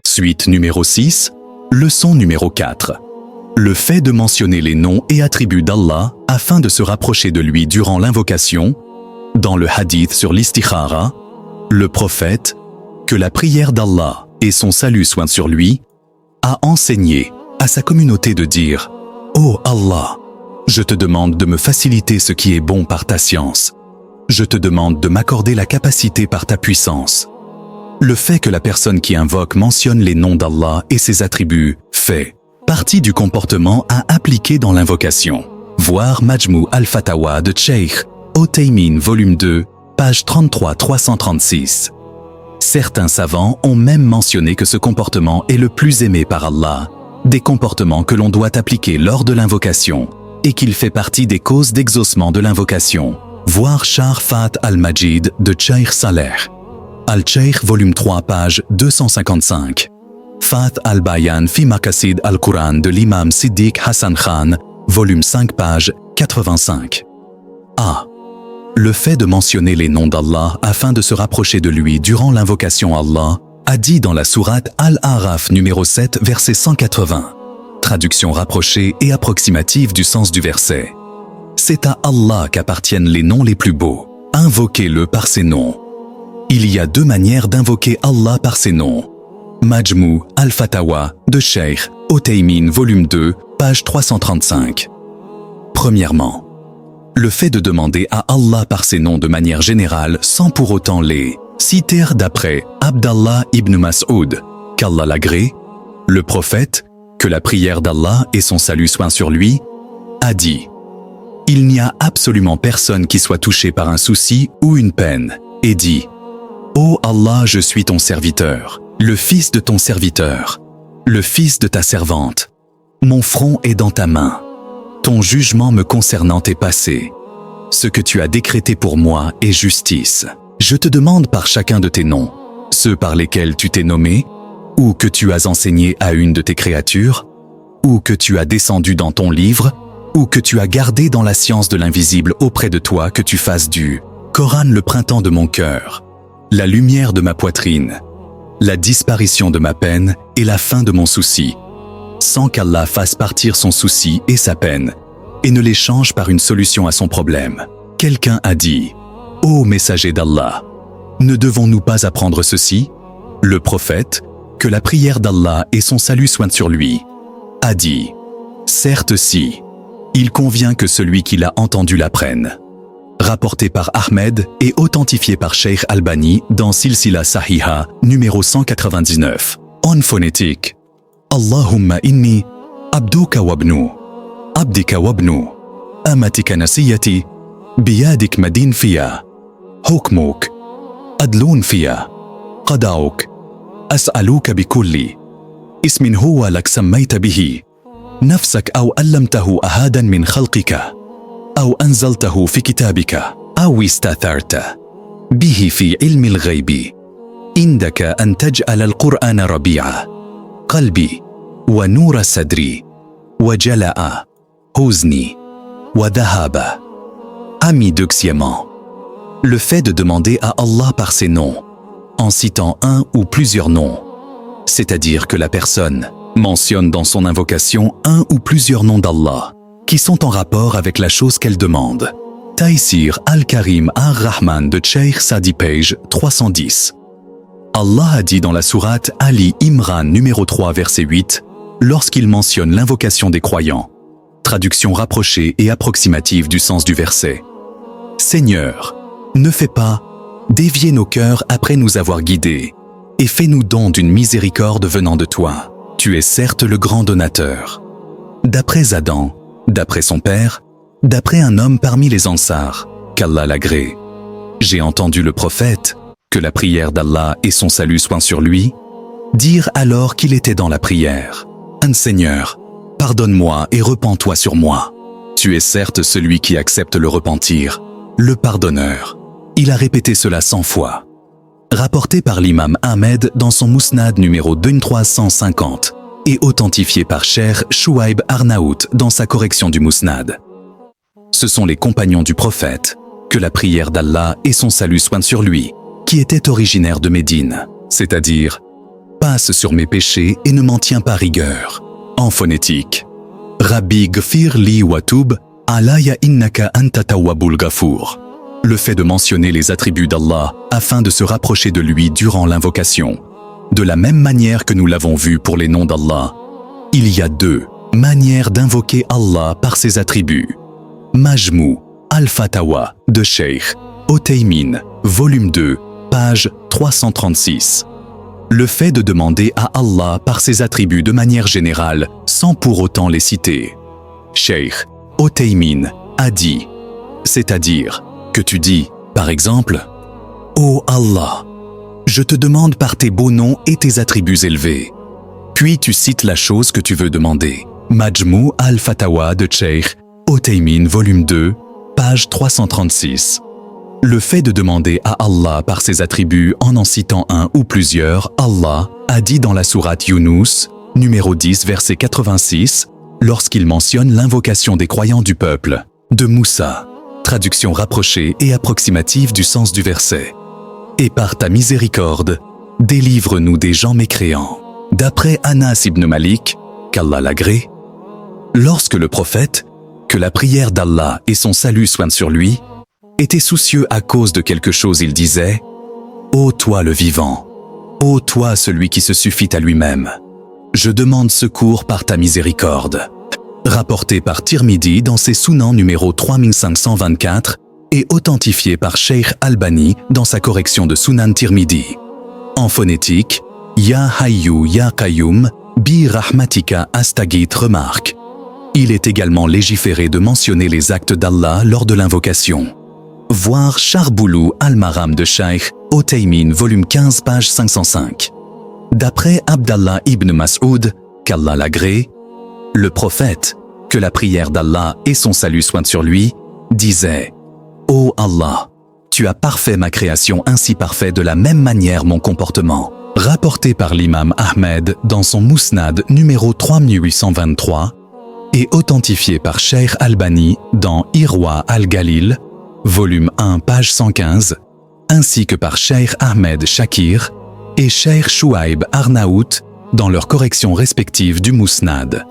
Suite numéro 6, leçon numéro 4. Le fait de mentionner les noms et attributs d'Allah afin de se rapprocher de lui durant l'invocation, dans le hadith sur l'istikhara, le prophète, que la prière d'Allah et son salut soient sur lui, a enseigné à sa communauté de dire « Ô Allah, je te demande de me faciliter ce qui est bon par ta science. Je te demande de m'accorder la capacité par ta puissance. » Le fait que la personne qui invoque mentionne les noms d'Allah et ses attributs fait partie du comportement à appliquer dans l'invocation. Voir Majmou al-Fatawa de Cheikh Othaymin, volume 2, page 33-336. Certains savants ont même mentionné que ce comportement est le plus aimé par Allah, des comportements que l'on doit appliquer lors de l'invocation, et qu'il fait partie des causes d'exaucement de l'invocation. Voir Sharh Fath al-Majid de Cheikh Saleh Al-Cheikh, volume 3, page 255. Fath al-Bayan fi Maqasid al-Quran de l'imam Siddiq Hassan Khan, volume 5, page 85. A. Le fait de mentionner les noms d'Allah afin de se rapprocher de lui durant l'invocation Allah a dit dans la sourate Al-A'raf numéro 7, verset 180. Traduction rapprochée et approximative du sens du verset. C'est à Allah qu'appartiennent les noms les plus beaux. Invoquez-le par ses noms. Il y a deux manières d'invoquer Allah par ses noms. Majmou al-Fatawa de Cheikh Othaymin, volume 2, page 335. Premièrement, le fait de demander à Allah par ses noms de manière générale sans pour autant les citer d'après Abdallah ibn Mas'ud, qu'Allah l'agrée, le prophète, que la prière d'Allah et son salut soient sur lui, a dit « Il n'y a absolument personne qui soit touché par un souci ou une peine, et dit « Ô Allah, je suis ton serviteur, le fils de ton serviteur, le fils de ta servante. Mon front est dans ta main. Ton jugement me concernant est passé. Ce que tu as décrété pour moi est justice. Je te demande par chacun de tes noms, ceux par lesquels tu t'es nommé, ou que tu as enseigné à une de tes créatures, ou que tu as descendu dans ton livre, ou que tu as gardé dans la science de l'invisible auprès de toi, que tu fasses du Coran le printemps de mon cœur, la lumière de ma poitrine, la disparition de ma peine et la fin de mon souci, sans qu'Allah fasse partir son souci et sa peine, et ne les change par une solution à son problème. Quelqu'un a dit « Ô messager d'Allah, ne devons-nous pas apprendre ceci ?» Le prophète, que la prière d'Allah et son salut soient sur lui, a dit « Certes si, il convient que celui qui l'a entendu l'apprenne. » Rapporté par Ahmed et authentifié par Sheikh Albani dans Silsila Sahiha, numéro 199. En phonétique. Allahumma inni, abduka wabnu, abdika wabnu, amatika nasiyati, biyadik madin fiya, hukmuk, adlun fiya, qada'uk, as'aluka bikulli, ismin huwa lak sammayta bihi, nafsak aw allamtahu ahadan min khalqika, أو أنزلته في كتابك أو استأثرت به في علم الغيب عندك أن تجعل القرآن ربيع قلبي ونور صدري وجلاء حزني وذهاب. Ami d'Oxyéman. Le fait de demander à Allah par ses noms, en citant un ou plusieurs noms, c'est-à-dire que la personne mentionne dans son invocation un ou plusieurs noms d'Allah, qui sont en rapport avec la chose qu'elle demande. Taïsir al-Karim ar-Rahman de Cheikh Sadi, page 310. Allah a dit dans la sourate Ali Imran numéro 3 verset 8, lorsqu'il mentionne l'invocation des croyants. Traduction rapprochée et approximative du sens du verset. Seigneur, ne fais pas dévier nos cœurs après nous avoir guidés, et fais-nous don d'une miséricorde venant de toi. Tu es certes le grand donateur. D'après Adam, d'après son père, d'après un homme parmi les Ansars, qu'Allah l'agrée. J'ai entendu le prophète, que la prière d'Allah et son salut soient sur lui, dire alors qu'il était dans la prière. Seigneur, pardonne-moi et repens-toi sur moi. Tu es certes celui qui accepte le repentir, le pardonneur. Il a répété cela 100 fois. Rapporté par l'imam Ahmed dans son Mousnad numéro 2350 et authentifié par Cheikh Chouaib Arnaout dans sa correction du Mousnad. Ce sont les compagnons du prophète, que la prière d'Allah et son salut soient sur lui, qui était originaire de Médine, c'est-à-dire « passe sur mes péchés et ne m'en tiens pas rigueur ». En phonétique, « Rabbi gfir li watub alaya innaka anta tawwabul ghafour ». Le fait de mentionner les attributs d'Allah afin de se rapprocher de lui durant l'invocation. De la même manière que nous l'avons vu pour les noms d'Allah, il y a deux manières d'invoquer Allah par ses attributs. Majmou al-Fatawa de Cheikh Othaymin, volume 2, page 336. Le fait de demander à Allah par ses attributs de manière générale sans pour autant les citer. Cheikh Othaymin a dit, c'est-à-dire que tu dis, par exemple, « Ô Allah, je te demande par tes beaux noms et tes attributs élevés. » Puis tu cites la chose que tu veux demander. Majmou al-Fatawa de Cheikh Othaymin, volume 2, page 336. Le fait de demander à Allah par ses attributs en citant un ou plusieurs, Allah a dit dans la sourate Yunus, numéro 10, verset 86, lorsqu'il mentionne l'invocation des croyants du peuple, de Moussa. Traduction rapprochée et approximative du sens du verset. Et par ta miséricorde, délivre-nous des gens mécréants. D'après Anas ibn Malik, qu'Allah l'agrée, lorsque le prophète, que la prière d'Allah et son salut soient sur lui, était soucieux à cause de quelque chose, il disait « Ô toi le vivant, ô toi celui qui se suffit à lui-même, je demande secours par ta miséricorde. » Rapporté par Tirmidhi dans ses Sunan numéro 3524 et authentifié par Cheikh Albani dans sa correction de Sunan Tirmidhi. En phonétique, Ya Hayyu Ya Qayyum Bi Rahmatika Astagit remarque. Il est également légiféré de mentionner les actes d'Allah lors de l'invocation. Voir Charboulou al-Maram de Cheikh Othaymin, volume 15, page 505. D'après Abdallah ibn Mas'ud, qu'Allah l'agrée, le prophète, que la prière d'Allah et son salut soient sur lui, disait « Ô Allah, tu as parfait ma création ainsi parfait de la même manière mon comportement. » Rapporté par l'imam Ahmed dans son Mousnad numéro 3823 et authentifié par Cheikh Albani dans Irwa al-Galil, volume 1, page 115, ainsi que par Cheikh Ahmed Shakir et Cheikh Chouaib Arnaout dans leurs corrections respectives du Mousnad.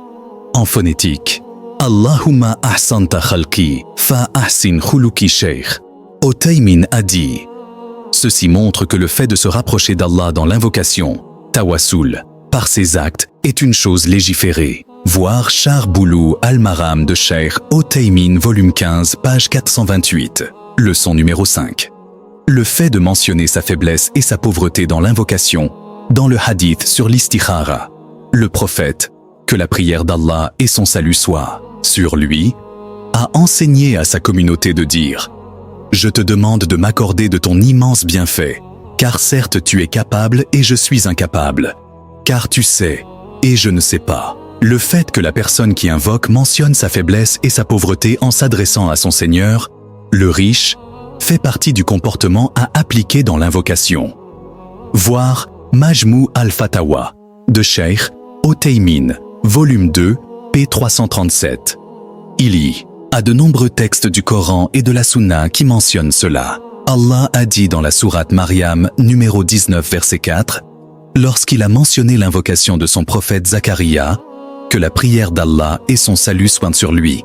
En phonétique, Allahumma ahsanta khalqi, fa ahsin khuluki Cheikh Othaymin a dit. Ceci montre que le fait de se rapprocher d'Allah dans l'invocation, tawassul, par ses actes, est une chose légiférée. Voir Charboulou al-Maram de Cheikh Othaymin, volume 15, page 428. Leçon numéro 5. Le fait de mentionner sa faiblesse et sa pauvreté dans l'invocation, dans le hadith sur l'istikhara. Le prophète, que la prière d'Allah et son salut soient sur lui, a enseigné à sa communauté de dire « Je te demande de m'accorder de ton immense bienfait, car certes tu es capable et je suis incapable, car tu sais et je ne sais pas. » Le fait que la personne qui invoque mentionne sa faiblesse et sa pauvreté en s'adressant à son Seigneur, le riche, fait partie du comportement à appliquer dans l'invocation. Voir Majmou al-Fatawa de Cheikh Othaymin, volume 2, p. 337. Il y a de nombreux textes du Coran et de la Sunna qui mentionnent cela. Allah a dit dans la sourate Maryam, numéro 19, verset 4, lorsqu'il a mentionné l'invocation de son prophète Zacharia, que la prière d'Allah et son salut soient sur lui,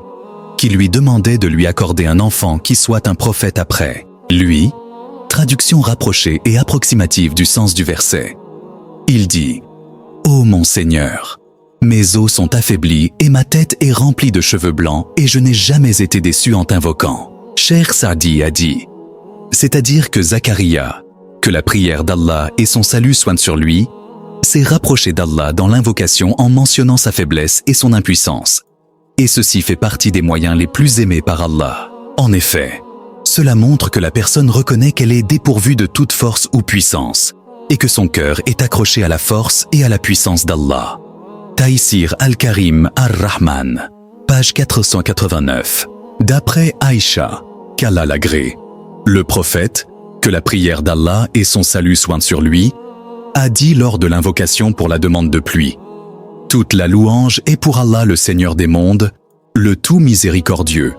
qui lui demandait de lui accorder un enfant qui soit un prophète après lui. Traduction rapprochée et approximative du sens du verset. Il dit « Ô mon Seigneur, mes os sont affaiblis et ma tête est remplie de cheveux blancs et je n'ai jamais été déçu en t'invoquant. » Cheikh Saadi a dit, c'est-à-dire que Zacharia, que la prière d'Allah et son salut soient sur lui, s'est rapproché d'Allah dans l'invocation en mentionnant sa faiblesse et son impuissance. Et ceci fait partie des moyens les plus aimés par Allah. En effet, cela montre que la personne reconnaît qu'elle est dépourvue de toute force ou puissance, et que son cœur est accroché à la force et à la puissance d'Allah. Taïsir al-Karim ar-Rahman, page 489. D'après Aïcha, qu'Allah l'agrée, le prophète, que la prière d'Allah et son salut soient sur lui, a dit lors de l'invocation pour la demande de pluie. Toute la louange est pour Allah le Seigneur des mondes, le tout miséricordieux,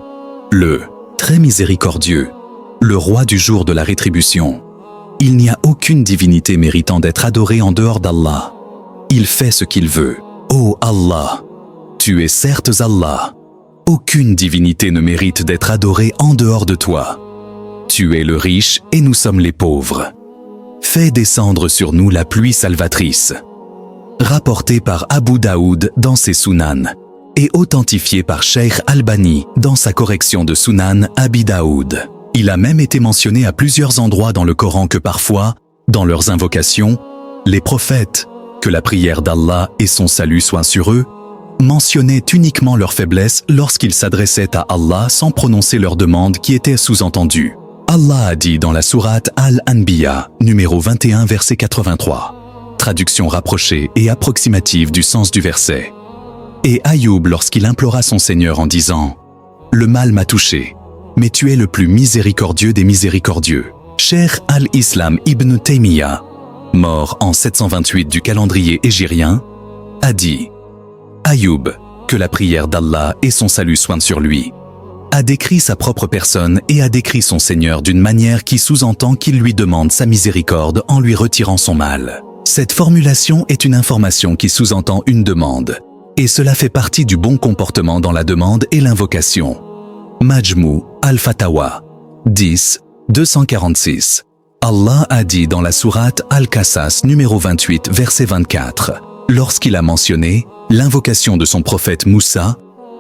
le très miséricordieux, le roi du jour de la rétribution. Il n'y a aucune divinité méritant d'être adorée en dehors d'Allah. Il fait ce qu'il veut. Ô Allah, tu es certes Allah. Aucune divinité ne mérite d'être adorée en dehors de toi. Tu es le riche et nous sommes les pauvres. Fais descendre sur nous la pluie salvatrice. Rapporté par Abu Daoud dans ses Sunan et authentifié par Cheikh Albani dans sa correction de Sunan Abi Daoud. Il a même été mentionné à plusieurs endroits dans le Coran que parfois, dans leurs invocations, les prophètes, que la prière d'Allah et son salut soient sur eux, mentionnaient uniquement leur faiblesse lorsqu'ils s'adressaient à Allah sans prononcer leur demande qui était sous-entendue. Allah a dit dans la sourate Al-Anbiya, numéro 21, verset 83. Traduction rapprochée et approximative du sens du verset. Et Ayoub lorsqu'il implora son Seigneur en disant « Le mal m'a touché, mais tu es le plus miséricordieux des miséricordieux. » Cheikh al-Islam ibn Taymiyyah, mort en 728 du calendrier hégirien, a dit « Ayoub, que la prière d'Allah et son salut soient sur lui, a décrit sa propre personne et a décrit son Seigneur d'une manière qui sous-entend qu'il lui demande sa miséricorde en lui retirant son mal. Cette formulation est une information qui sous-entend une demande, et cela fait partie du bon comportement dans la demande et l'invocation. Majmou al-Fatawa 10, 246. Allah a dit dans la sourate Al-Qasas numéro 28 verset 24, lorsqu'il a mentionné l'invocation de son prophète Moussa,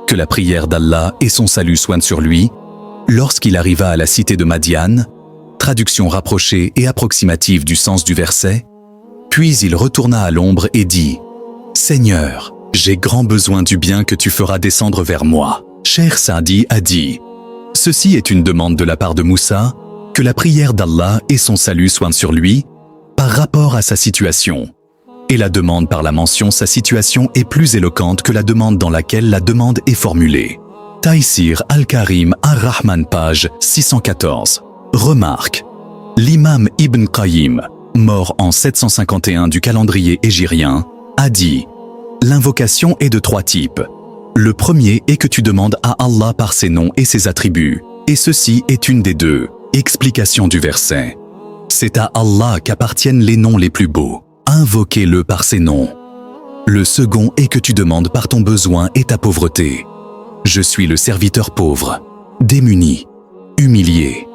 que la prière d'Allah et son salut soient sur lui, lorsqu'il arriva à la cité de Madian, traduction rapprochée et approximative du sens du verset, puis il retourna à l'ombre et dit « Seigneur, j'ai grand besoin du bien que tu feras descendre vers moi. » Cheikh Saadi a dit « Ceci est une demande de la part de Moussa, que la prière d'Allah et son salut soient sur lui, par rapport à sa situation. » Et la demande par la mention sa situation est plus éloquente que la demande dans laquelle la demande est formulée. Taïsir al-Karim ar-Rahman page 614. Remarque. L'imam Ibn Qayyim, mort en 751 du calendrier hégirien, a dit « L'invocation est de 3 types. Le premier est que tu demandes à Allah par ses noms et ses attributs, et ceci est une des 2. Explication du verset. C'est à Allah qu'appartiennent les noms les plus beaux. Invoquez-le par ses noms. Le second est que tu demandes par ton besoin et ta pauvreté. Je suis le serviteur pauvre, démuni, humilié.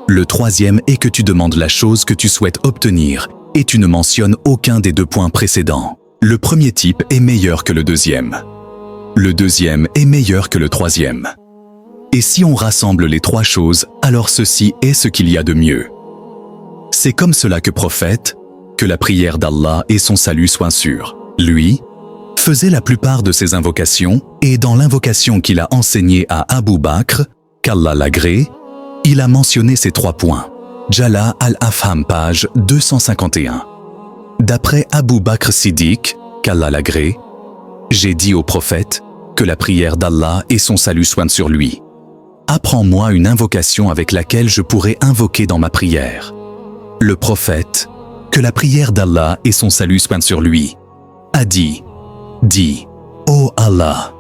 Le troisième est que tu demandes la chose que tu souhaites obtenir et tu ne mentionnes aucun des 2 points précédents. Le premier type est meilleur que le deuxième. Le deuxième est meilleur que le troisième. Et si on rassemble les 3 choses, alors ceci est ce qu'il y a de mieux. C'est comme cela que prophète, que la prière d'Allah et son salut soient sur lui, faisait la plupart de ses invocations, et dans l'invocation qu'il a enseignée à Abu Bakr, qu'Allah l'agrée, il a mentionné ces 3 points. Jala al-Afham page 251. D'après Abu Bakr Siddiq, qu'Allah l'agrée, j'ai dit au prophète, que la prière d'Allah et son salut soient sur lui. Apprends-moi une invocation avec laquelle je pourrai invoquer dans ma prière. Le prophète, que la prière d'Allah et son salut soient sur lui, a dit « Dis, ô Allah,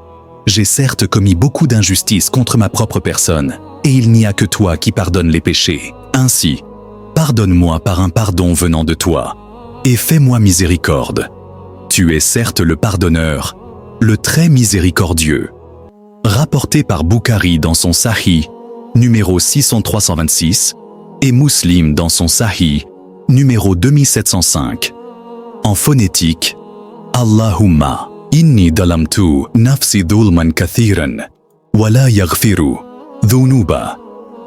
j'ai certes commis beaucoup d'injustices contre ma propre personne, et il n'y a que toi qui pardonnes les péchés. Ainsi, pardonne-moi par un pardon venant de toi, et fais-moi miséricorde. Tu es certes le pardonneur, le très miséricordieux. » Rapporté par Bukhari dans son Sahih, numéro 6326, et Muslim dans son Sahih, numéro 2705. En phonétique, Allahumma, inni dalamtu nafsi dhulman kathiran, wa la yaghfiru dhunuba,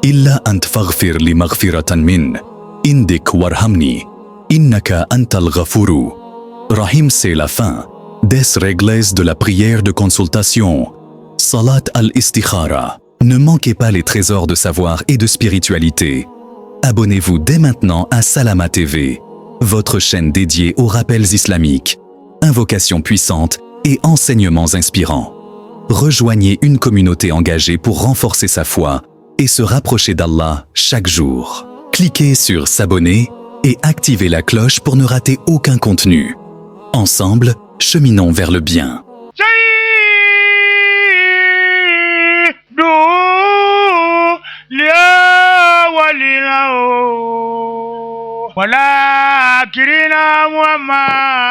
illa ant faghfir li maghfiratan min, indik warhamni, innaka antal ghafuru. Rahim, c'est la fin des règles de la prière de consultation. Salat al-Istikhara. Ne manquez pas les trésors de savoir et de spiritualité. Abonnez-vous dès maintenant à Salama TV, votre chaîne dédiée aux rappels islamiques, invocations puissantes et enseignements inspirants. Rejoignez une communauté engagée pour renforcer sa foi et se rapprocher d'Allah chaque jour. Cliquez sur s'abonner et activez la cloche pour ne rater aucun contenu. Ensemble, cheminons vers le bien. يا ولي wala kirina Muhammad